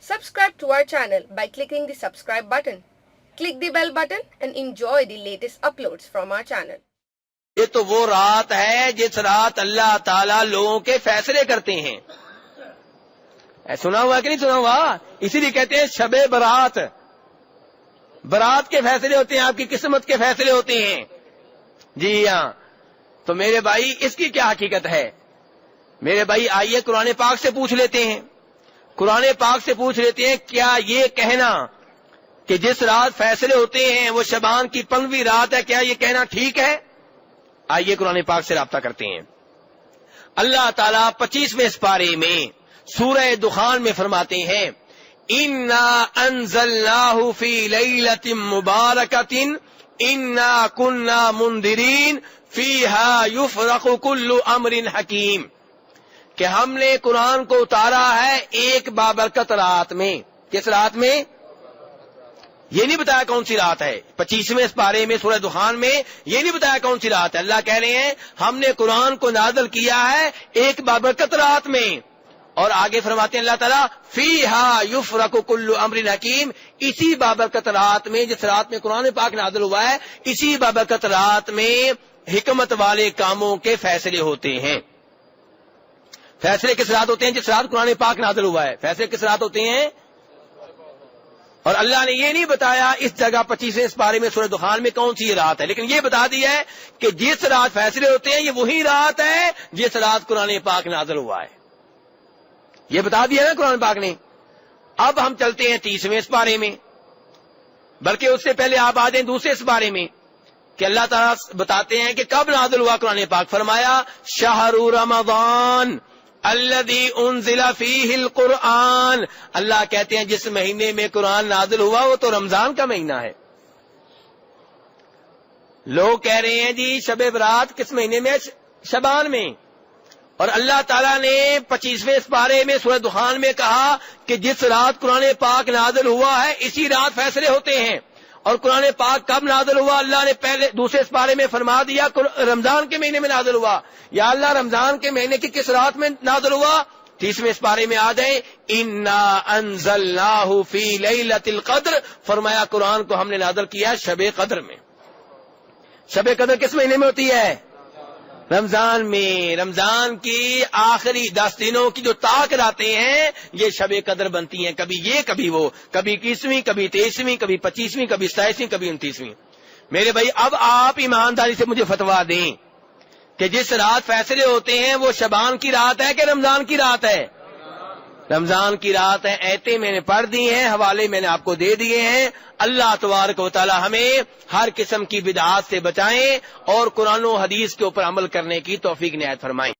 Subscribe to our channel by clicking the subscribe button. Click the bell button and enjoy the latest uploads from our channel. یہ تو وہ رات ہے جس رات اللہ تعالیٰ لوگوں کے فیصلے کرتے ہیں. سنا ہوا کہ نہیں سنا ہوا؟ اسی لیے کہتے ہیں شب برات. برات کے فیصلے ہوتے ہیں، آپ کی قسمت کے فیصلے ہوتے ہیں. جی ہاں. تو میرے بھائی اس کی کیا حقیقت ہے؟ میرے بھائی آئیے قرآن پاک سے پوچھ لیتے ہیں. قرآن پاک سے پوچھ لیتے ہیں کیا یہ کہنا کہ جس رات فیصلے ہوتے ہیں وہ شعبان کی 15ویں رات ہے، کیا یہ کہنا ٹھیک ہے؟ آئیے قرآن پاک سے رابطہ کرتے ہیں. اللہ تعالیٰ 25ویں سپارے میں سورہ دخان میں فرماتے ہیں اِنَّا أَنزَلْنَاهُ فِي لَيْلَةٍ مُبَارَكَةٍ إِنَّا كُنَّا مُنذِرِينَ فِيهَا يُفْرَقُ كُلُّ أَمْرٍ حَكِيمٍ، کہ ہم نے قرآن کو اتارا ہے ایک بابرکت رات میں. کس رات میں؟ یہ نہیں بتایا کون سی رات ہے. 25ویں سپارے میں سورہ دخان میں یہ نہیں بتایا کون سی رات ہے. اللہ کہہ رہے ہیں ہم نے قرآن کو نازل کیا ہے ایک بابرکت رات میں. اور آگے فرماتے ہیں اللہ تعالیٰ فیہا یفرق کل امر حکیم، اسی بابرکت رات میں، جس رات میں قرآن پاک نازل ہوا ہے، اسی بابرکت رات میں حکمت والے کاموں کے فیصلے ہوتے ہیں. فیصلے کس رات ہوتے ہیں؟ جس رات قرآن پاک نازل ہوا ہے. فیصلے کس رات ہوتے ہیں؟ اور اللہ نے یہ نہیں بتایا اس جگہ 25ویں سپارے میں سورہ دخان میں کون سی رات ہے، لیکن یہ بتا دیا ہے کہ جس رات فیصلے ہوتے ہیں یہ وہی رات ہے جس رات قرآن پاک نازل ہوا ہے. یہ بتا دیا نا قرآن پاک نے. اب ہم چلتے ہیں 30ویں سپارے میں، بلکہ اس سے پہلے آپ آ جائیں دوسرے سپارے میں کہ اللہ تعالیٰ بتاتے ہیں کہ کب نازل ہوا قرآن پاک. فرمایا شہر رمضان الذی انزل فیہ القرآن، اللہ کہتے ہیں جس مہینے میں قرآن نازل ہوا وہ تو رمضان کا مہینہ ہے. لوگ کہہ رہے ہیں جی شب برات کس مہینے میں؟ شعبان میں. اور اللہ تعالیٰ نے 25ویں سپارے میں سورہ دخان میں کہا کہ جس رات قرآن پاک نازل ہوا ہے اسی رات فیصلے ہوتے ہیں. اور قرآن پاک کب نازل ہوا؟ اللہ نے پہلے دوسرے سپارے میں فرما دیا رمضان کے مہینے میں نازل ہوا. یا اللہ رمضان کے مہینے کی کس رات میں نازل ہوا؟ 30ویں سپارے میں آ جائیں اِنَّا أَنزَلْنَاهُ فِي لَيْلَةِ الْقَدْرِ، فرمایا قرآن کو ہم نے نازل کیا شب قدر میں. شب قدر کس مہینے میں ہوتی ہے؟ رمضان میں. رمضان کی آخری 10 دنوں کی جو طاق راتیں ہیں یہ شب قدر بنتی ہیں. کبھی یہ کبھی وہ، کبھی 21ویں، کبھی 23ویں، کبھی 25ویں، کبھی 27ویں، کبھی 29ویں. میرے بھائی اب آپ ایمانداری سے مجھے فتوا دیں کہ جس رات فیصلے ہوتے ہیں وہ شعبان کی رات ہے کہ رمضان کی رات ہے؟ رمضان کی رات ہے. ایتیں میں نے پڑھ دی ہیں، حوالے میں نے آپ کو دے دیے ہیں. اللہ تبارک و تعالی ہمیں ہر قسم کی بدعات سے بچائیں اور قرآن و حدیث کے اوپر عمل کرنے کی توفیق عنایت فرمائیں.